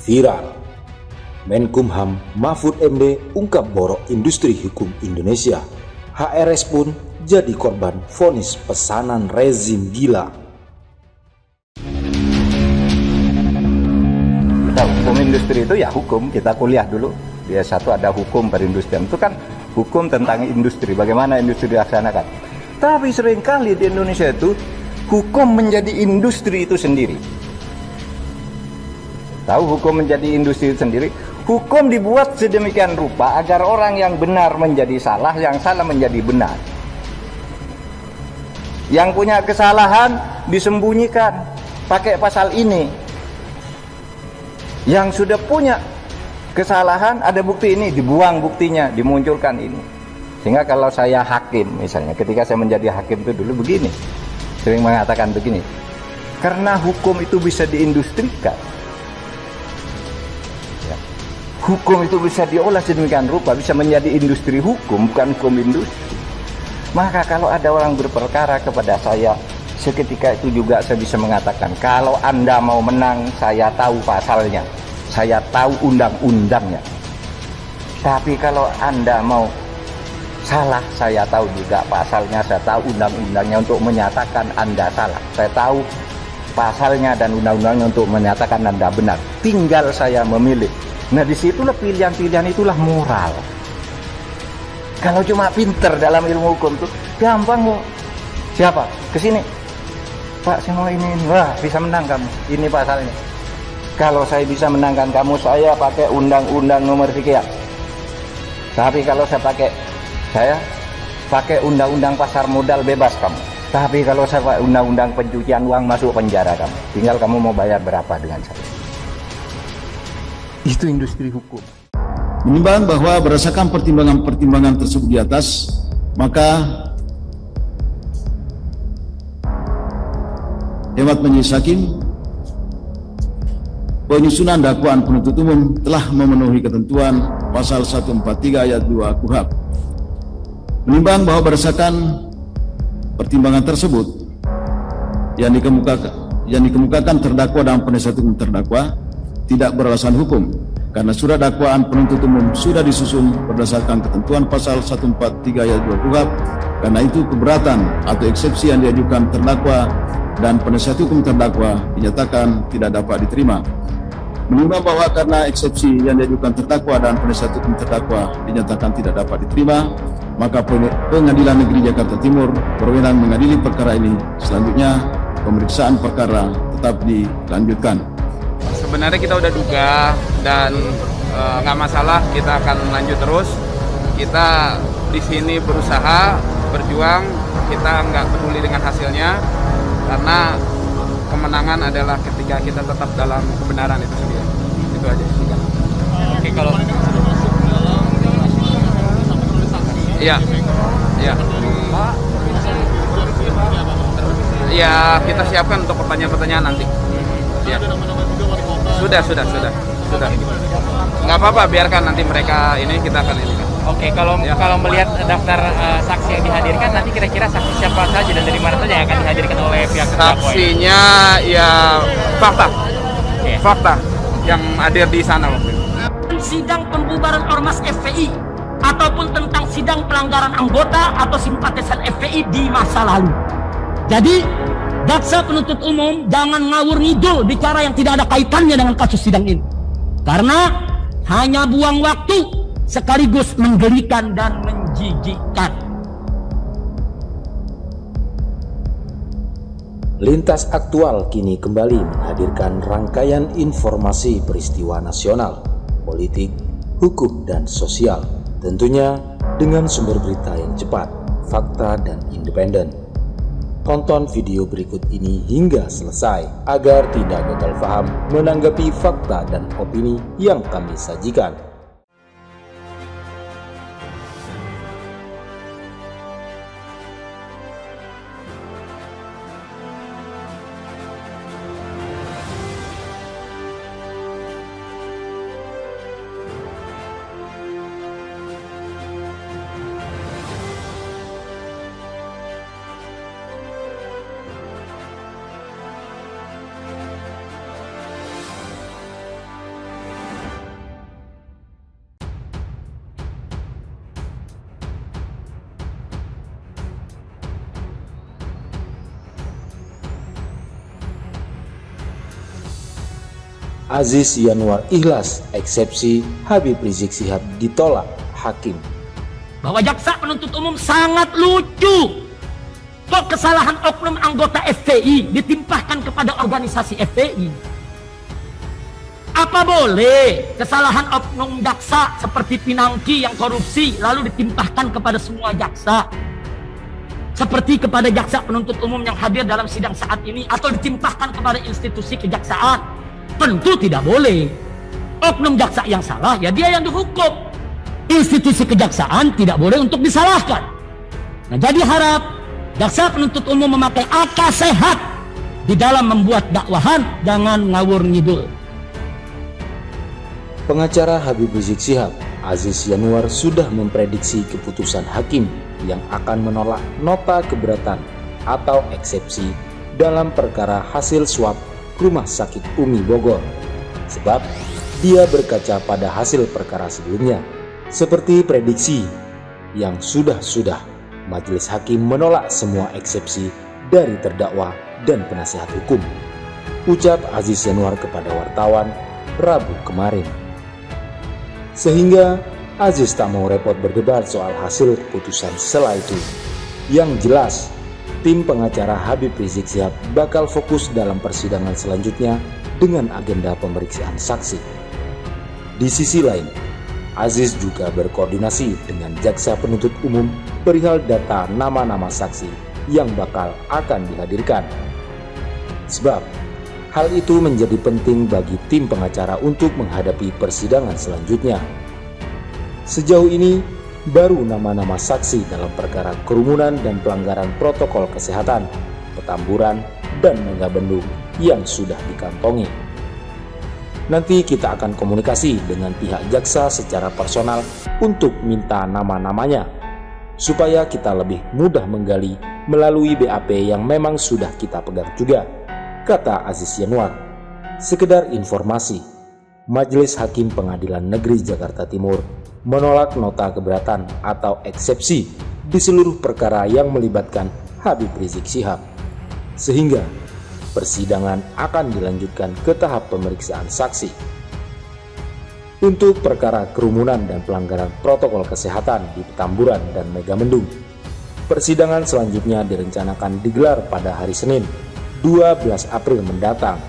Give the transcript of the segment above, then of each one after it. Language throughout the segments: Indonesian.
viral. Menkumham Mahfud MD ungkap borok industri hukum Indonesia. HRS pun jadi korban vonis pesanan rezim gila. Hukum industri itu ya hukum, kita kuliah dulu. Di S1 ada hukum perindustrian, itu kan hukum tentang industri, bagaimana industri dilaksanakan. Tapi seringkali di Indonesia itu hukum menjadi industri itu sendiri. Tahu hukum menjadi industri itu sendiri? Hukum dibuat sedemikian rupa agar orang yang benar menjadi salah, yang salah menjadi benar. Yang punya kesalahan disembunyikan pakai pasal ini. Yang sudah punya kesalahan ada bukti ini, dibuang buktinya, dimunculkan ini. Sehingga kalau saya hakim misalnya, ketika saya menjadi hakim itu dulu begini, sering mengatakan begini, karena hukum itu bisa diindustrikan. Hukum itu bisa diolah sedemikian rupa, bisa menjadi industri hukum, bukan hukum industri. Maka kalau ada orang berperkara kepada saya, seketika itu juga saya bisa mengatakan, kalau Anda mau menang, saya tahu pasalnya, saya tahu undang-undangnya. Tapi kalau Anda mau salah, saya tahu juga pasalnya, saya tahu undang-undangnya untuk menyatakan Anda salah. Saya tahu pasalnya dan undang-undangnya untuk menyatakan Anda benar. Tinggal saya memilih. Nah, disitulah pilihan-pilihan itulah moral. Kalau cuma pinter dalam ilmu hukum tuh gampang kok. Siapa? Kesini. Pak, saya mau ini. Wah, bisa menang kamu. Ini pasalnya. Kalau saya bisa menangkan kamu, saya pakai undang-undang nomor sekian. Tapi kalau saya pakai undang-undang pasar modal, bebas kamu. Tapi kalau saya pakai undang-undang pencucian uang, masuk penjara kamu. Tinggal kamu mau bayar berapa dengan saya. Itu industri hukum. Menimbang bahwa berdasarkan pertimbangan-pertimbangan tersebut di atas, maka Hemat Majelis Hakim, penyusunan dakwaan penuntut umum telah memenuhi ketentuan pasal 143 ayat 2 KUHP. Menimbang bahwa berdasarkan pertimbangan tersebut yang dikemukakan terdakwa dan penasihat hukum terdakwa tidak beralasan hukum, karena surat dakwaan penuntut umum sudah disusun berdasarkan ketentuan pasal 143 ayat 2 KUHP. Karena itu keberatan atau eksepsi yang diajukan terdakwa dan penasihat hukum terdakwa dinyatakan tidak dapat diterima. Menimbang bahwa karena eksepsi yang diajukan terdakwa dan penasihat hukum terdakwa dinyatakan tidak dapat diterima, maka Pengadilan Negeri Jakarta Timur berwenang mengadili perkara ini. Selanjutnya pemeriksaan perkara tetap dilanjutkan. Sebenarnya kita udah duga dan nggak masalah, kita akan lanjut terus. Kita di sini berusaha, berjuang, kita nggak peduli dengan hasilnya, karena kemenangan adalah ketika kita tetap dalam kebenaran itu sendiri. Itu aja. Oke, kalau iya, iya, ya kita siapkan untuk pertanyaan-pertanyaan nanti. Ya. Sudah. Nggak apa-apa, biarkan nanti mereka ini, kita akan ini. Oke, kalau melihat daftar saksi yang dihadirkan, nanti kira-kira saksi siapa saja dan dari mana saja yang akan dihadirkan oleh pihak terdakwa? Saksinya ya fakta yang hadir di sana waktu itu. Sidang pembubaran Ormas FPI ataupun tentang sidang pelanggaran anggota atau simpatisan FPI di masa lalu. Jadi jaksa penuntut umum jangan ngawur ngidul bicara yang tidak ada kaitannya dengan kasus sidang ini, karena hanya buang waktu sekaligus menggelikan dan menjijikkan. Lintas Aktual kini kembali menghadirkan rangkaian informasi peristiwa nasional, politik, hukum, dan sosial. Tentunya dengan sumber berita yang cepat, fakta, dan independen. Tonton video berikut ini hingga selesai agar tidak gagal paham menanggapi fakta dan opini yang kami sajikan. Aziz Yanuar ikhlas eksepsi Habib Rizik Syihab ditolak hakim. Bahwa jaksa penuntut umum sangat lucu. Kok kesalahan oknum anggota FPI ditimpahkan kepada organisasi FPI? Apa boleh kesalahan oknum jaksa seperti Pinangki yang korupsi lalu ditimpahkan kepada semua jaksa? Seperti kepada jaksa penuntut umum yang hadir dalam sidang saat ini, atau ditimpahkan kepada institusi kejaksaan? Tentu tidak boleh. Oknum jaksa yang salah, ya dia yang dihukum. Institusi kejaksaan tidak boleh untuk disalahkan. Nah, jadi harap jaksa penuntut umum memakai akal sehat di dalam membuat dakwahan, jangan ngawur ngidul. Pengacara Habib Rizik Syihab, Aziz Yanuar, sudah memprediksi keputusan hakim yang akan menolak nota keberatan atau eksepsi dalam perkara hasil swab Rumah Sakit Umi Bogor. Sebab dia berkaca pada hasil perkara sebelumnya. Seperti prediksi yang sudah majelis hakim menolak semua eksepsi dari terdakwa dan penasihat hukum, ucap Aziz Yanuar kepada wartawan Rabu kemarin. Sehingga Aziz tak mau repot berdebat soal hasil keputusan setelah itu. Yang jelas, tim pengacara Habib Rizik Syihab bakal fokus dalam persidangan selanjutnya dengan agenda pemeriksaan saksi. Di sisi lain, Aziz juga berkoordinasi dengan jaksa penuntut umum perihal data nama-nama saksi yang bakal akan dihadirkan. Sebab hal itu menjadi penting bagi tim pengacara untuk menghadapi persidangan selanjutnya. Sejauh ini, baru nama-nama saksi dalam perkara kerumunan dan pelanggaran protokol kesehatan, Petamburan, dan Megabendung yang sudah dikantongi. Nanti kita akan komunikasi dengan pihak jaksa secara personal untuk minta nama-namanya, supaya kita lebih mudah menggali melalui BAP yang memang sudah kita pegang juga, kata Aziz Yanuar. Sekedar informasi, Majelis Hakim Pengadilan Negeri Jakarta Timur menolak nota keberatan atau eksepsi di seluruh perkara yang melibatkan Habib Rizik Syihab, sehingga persidangan akan dilanjutkan ke tahap pemeriksaan saksi. Untuk perkara kerumunan dan pelanggaran protokol kesehatan di Petamburan dan Megamendung, persidangan selanjutnya direncanakan digelar pada hari Senin 12 April mendatang.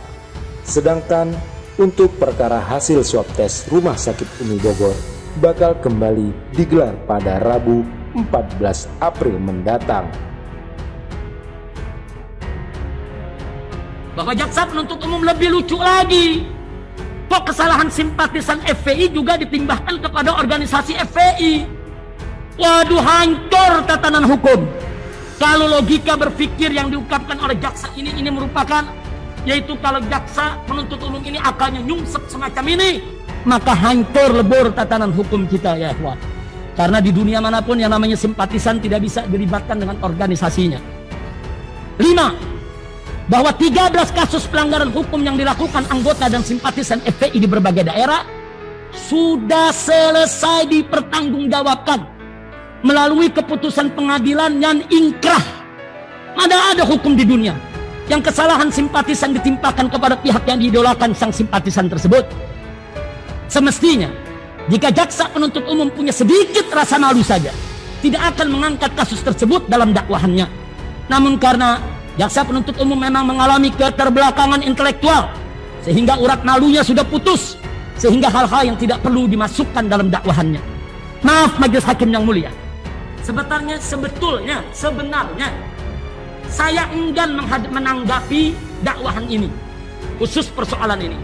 Sedangkan untuk perkara hasil swab tes Rumah Sakit Umi Bogor bakal kembali digelar pada Rabu 14 April mendatang. Bahwa jaksa penuntut umum lebih lucu lagi. Kok kesalahan simpatisan FPI juga ditimbahkan kepada organisasi FPI? Waduh, hancur tatanan hukum. Kalau logika berpikir yang diungkapkan oleh jaksa ini merupakan, yaitu kalau jaksa penuntut umum ini akalnya nyungsep semacam ini, maka hancur lebur tatanan hukum kita, ya ikhwan. Karena di dunia manapun yang namanya simpatisan tidak bisa dilibatkan dengan organisasinya. 5. Bahwa 13 kasus pelanggaran hukum yang dilakukan anggota dan simpatisan FPI di berbagai daerah sudah selesai dipertanggungjawabkan melalui keputusan pengadilan yang ingkrah. Mana ada hukum di dunia yang kesalahan simpatisan ditimpakan kepada pihak yang diidolakan sang simpatisan tersebut. Semestinya jika jaksa penuntut umum punya sedikit rasa malu saja, tidak akan mengangkat kasus tersebut dalam dakwahannya. Namun karena jaksa penuntut umum memang mengalami keterbelakangan intelektual, sehingga urat malunya sudah putus, sehingga hal-hal yang tidak perlu dimasukkan dalam dakwahannya. Maaf majelis hakim yang mulia, sebenarnya saya enggan menanggapi dakwahan ini, khusus persoalan ini.